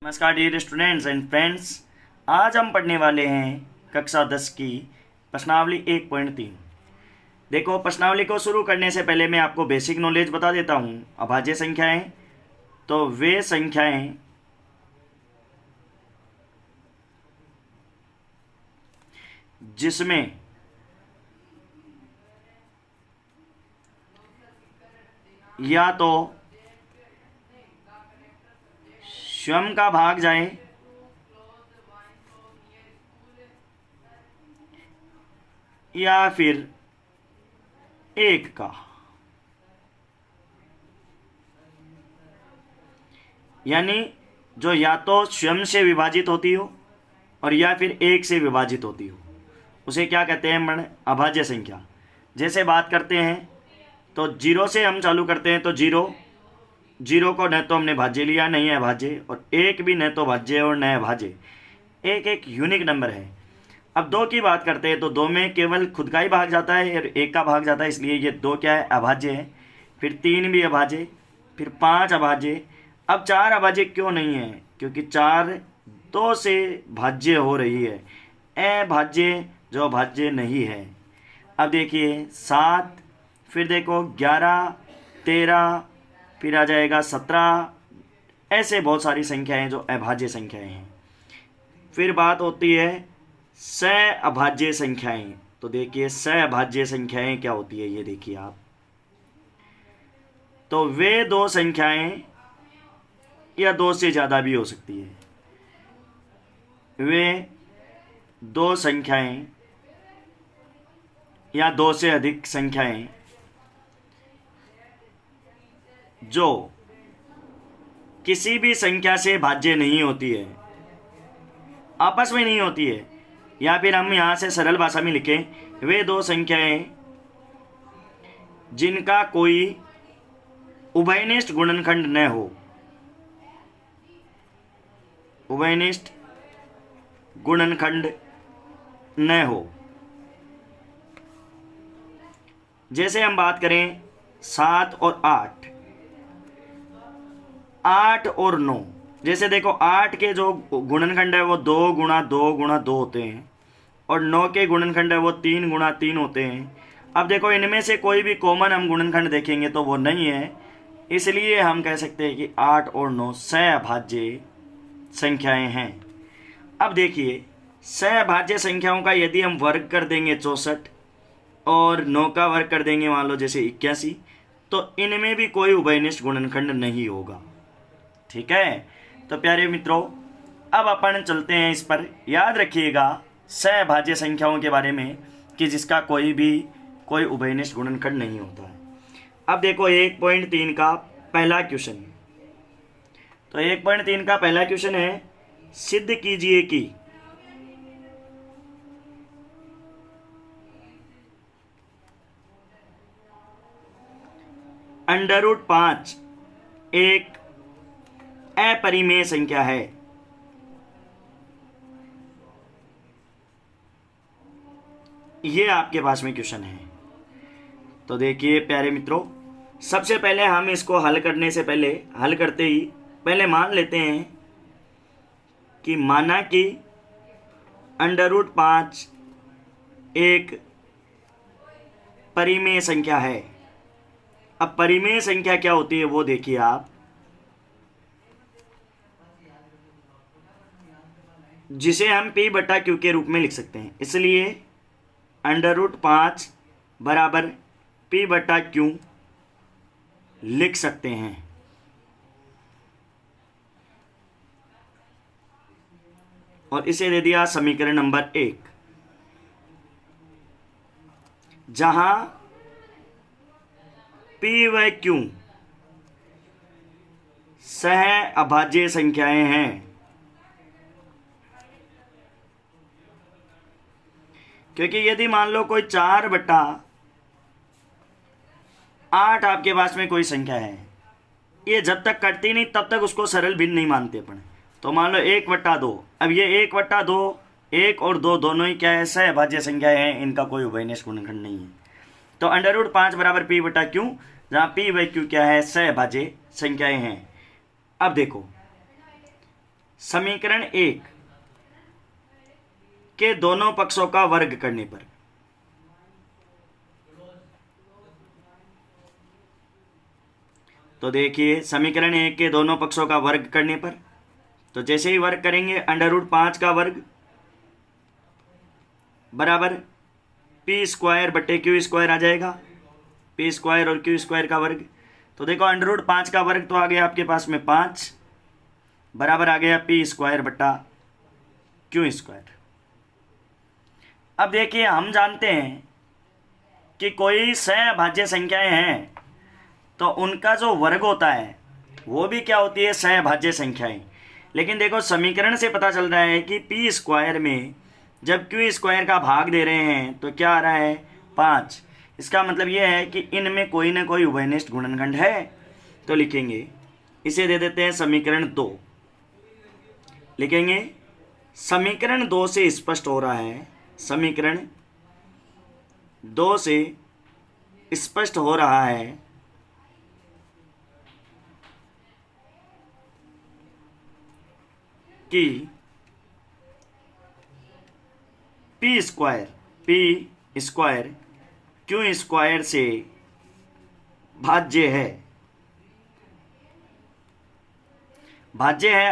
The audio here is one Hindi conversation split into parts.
नमस्कार डियर स्टूडेंट्स एंड फ्रेंड्स। आज हम पढ़ने वाले हैं कक्षा 10 की प्रश्नावली 1.3। देखो, प्रश्नावली को शुरू करने से पहले मैं आपको बेसिक नॉलेज बता देता हूँ। अभाज्य संख्याएं तो वे संख्याएं जिसमें या तो स्वयं का भाग जाए या फिर एक का, यानी जो या तो स्वयं से विभाजित होती हो और या फिर एक से विभाजित होती हो, उसे क्या कहते हैं मन अभाज्य संख्या। जैसे बात करते हैं तो जीरो से हम चालू करते हैं, तो जीरो को न तो हमने भाज्य लिया, नहीं है भाज्य, और एक भी न तो भाज्य और न है भाज्य, एक एक यूनिक नंबर है। अब दो की बात करते हैं तो दो में केवल खुद का ही भाग जाता है और एक का भाग जाता है, इसलिए ये दो क्या है, अभाज्य है। फिर तीन भी अभाज्य, फिर पाँच अभाज्य। अब चार अभाज्य क्यों नहीं है? क्योंकि चार दो से भाज्य हो रही है, अभाज्य जो भाज्य नहीं है। अब देखिए सात, फिर देखो 11, 13, फिर आ जाएगा 17, ऐसे बहुत सारी संख्याएं जो अभाज्य संख्याएं हैं। फिर बात होती है सहअभाज्य संख्याएं। तो देखिए सहअभाज्य संख्याएं क्या होती है, ये देखिए आप। तो वे दो संख्याएं या दो से ज़्यादा भी हो सकती है, वे दो संख्याएं या दो से अधिक संख्याएं जो किसी भी संख्या से भाज्य नहीं होती है, आपस में नहीं होती है, या फिर हम यहाँ से सरल भाषा में लिखें, वे दो संख्याएं जिनका कोई उभयनिष्ठ गुणनखंड न हो, उभयनिष्ठ गुणनखंड न हो। जैसे हम बात करें 7 और 8, 8 और 9। जैसे देखो 8 के जो गुणनखंड है वो 2 गुणा 2 गुणा 2 होते हैं, और 9 के गुणनखंड है वो 3 गुणा 3 होते हैं। अब देखो इनमें से कोई भी कॉमन हम गुणनखंड देखेंगे तो वो नहीं है, इसलिए हम कह सकते हैं कि 8 और 9 सहअभाज्य संख्याएं हैं। अब देखिए सहअभाज्य संख्याओं का यदि हम वर्ग कर देंगे 64 और 9 का वर्ग कर देंगे मान लो जैसे 81, तो इनमें भी कोई उभयनिष्ठ गुणनखंड नहीं होगा। ठीक है, तो प्यारे मित्रों अब अपन चलते हैं इस पर। याद रखिएगा सहअभाज्य संख्याओं के बारे में कि जिसका कोई उभयनिष्ठ गुणनखंड नहीं होता है। अब देखो 1.3 का पहला क्वेश्चन। तो 1.3 का पहला क्वेश्चन है, सिद्ध कीजिए कि √5 एक अपरिमेय संख्या है। ये आपके पास में क्वेश्चन है। तो देखिए प्यारे मित्रों, सबसे पहले हम इसको हल करने से पहले, हल करते ही पहले मान लेते हैं कि माना कि √5 एक परिमेय संख्या है। अब परिमेय संख्या क्या होती है वो देखिए आप, जिसे हम p/q के रूप में लिख सकते हैं। इसलिए √5 बराबर p/q लिख सकते हैं। और इसे दे दिया समीकरण नंबर 1, जहां p व q सहअभाज्य संख्याएं हैं। क्योंकि यदि मान लो कोई 4/8 आपके पास में कोई संख्या है, ये जब तक कटती नहीं तब तक उसको सरल भिन्न नहीं मानते अपन। तो मान लो 1/2, अब ये 1/2, 1 और 2 दोनों ही क्या है, सहअभाज्य संख्याएं हैं, इनका कोई उभयनिष्ठ गुणनखंड नहीं है। तो √5 बराबर p/q, जहाँ p/q क्या है, सहअभाज्य संख्याएं हैं। अब देखो समीकरण 1 के दोनों पक्षों का वर्ग करने पर, तो देखिए समीकरण 1 के दोनों पक्षों का वर्ग करने पर, तो जैसे ही वर्ग करेंगे √5 का वर्ग बराबर पी स्क्वायर बटे क्यू स्क्वायर आ जाएगा, पी स्क्वायर और क्यू स्क्वायर का वर्ग। तो देखो √5 का वर्ग तो आ गया आपके पास में 5 बराबर आ गया पी स्क्वायर बटा क्यू स्क्वायर। अब देखिए हम जानते हैं कि कोई सहभाज्य संख्याएं हैं तो उनका जो वर्ग होता है वो भी क्या होती है, सहभाज्य संख्याएं। लेकिन देखो समीकरण से पता चल रहा है कि पी स्क्वायर में जब क्यू स्क्वायर का भाग दे रहे हैं तो क्या आ रहा है 5। इसका मतलब ये है कि इनमें कोई ना कोई उभयनिष्ठ गुणनखंड है। तो लिखेंगे, इसे दे देते हैं समीकरण 2। लिखेंगे समीकरण 2 से स्पष्ट हो रहा है, समीकरण 2 से स्पष्ट हो रहा है कि पी स्क्वायर क्यू स्क्वायर से भाज्य है, भाज्य है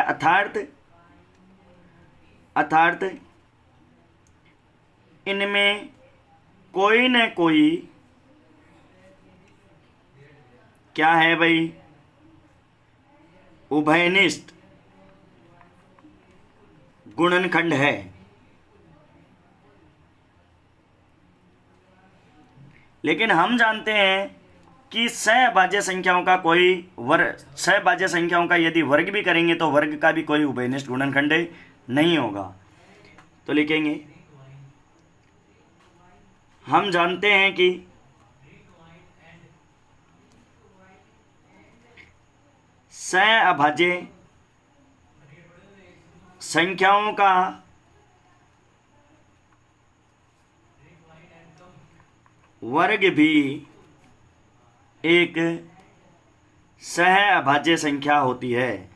अर्थात इनमें कोई न कोई क्या है भाई, उभयनिष्ठ गुणनखंड है। लेकिन हम जानते हैं कि सहभाज्य संख्याओं का कोई सहभाज्य संख्याओं का यदि वर्ग भी करेंगे तो वर्ग का भी कोई उभयनिष्ठ गुणनखंड नहीं होगा। तो लिखेंगे हम जानते हैं कि सहभाज्य संख्याओं का वर्ग भी एक सहअभाज्य संख्या होती है।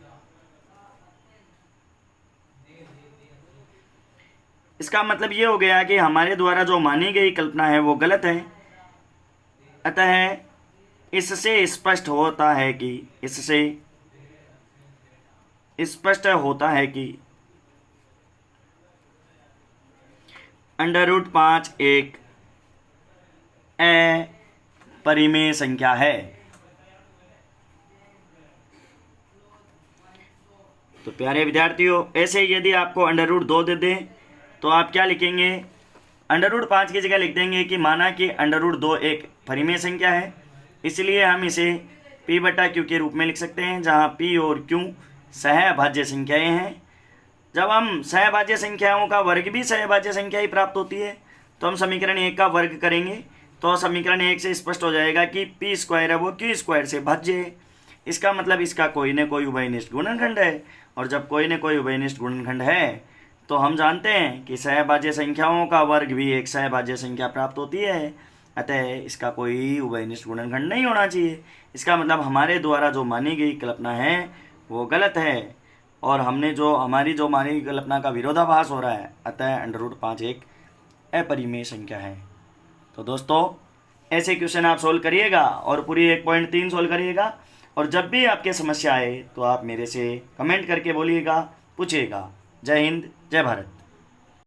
इसका मतलब ये हो गया कि हमारे द्वारा जो मानी गई कल्पना है वो गलत है। अतः इससे स्पष्ट होता है कि √5 एक अपरिमेय संख्या है। तो प्यारे विद्यार्थियों, ऐसे यदि आपको √2 दे दें तो आप क्या लिखेंगे, √5 की जगह लिख देंगे कि माना कि √2 एक परिमेय संख्या है, इसलिए हम इसे p बटा क्यू के रूप में लिख सकते हैं, जहाँ p और q सहभाज्य संख्याएं हैं। जब हम सहभाज्य संख्याओं का वर्ग भी सहभाज्य संख्या ही प्राप्त होती है तो हम समीकरण 1 का वर्ग करेंगे तो समीकरण 1 से स्पष्ट हो जाएगा कि पी स्क्वायर है वो क्यू स्क्वायर से भाज्य है। इसका मतलब इसका कोई न कोई उभयनिष्ठ गुणनखंड है, और जब कोई न कोई उभयनिष्ठ गुणनखंड है तो हम जानते हैं कि सहभाज्य संख्याओं का वर्ग भी एक सहभाज्य संख्या प्राप्त होती है। अतः इसका कोई उभयनिष्ठ गुणनखंड नहीं होना चाहिए। इसका मतलब हमारे द्वारा जो मानी गई कल्पना है वो गलत है, और हमारी जो मानी गई कल्पना का विरोधाभास हो रहा है। अतः √5 एक अपरिमेय संख्या है। तो दोस्तों, ऐसे क्वेश्चन आप सोल्व करिएगा और पूरी 1.3 सोल्व करिएगा, और जब भी आपके समस्या आए तो आप मेरे से कमेंट करके बोलिएगा, पूछिएगा। जय हिंद, जय भारत।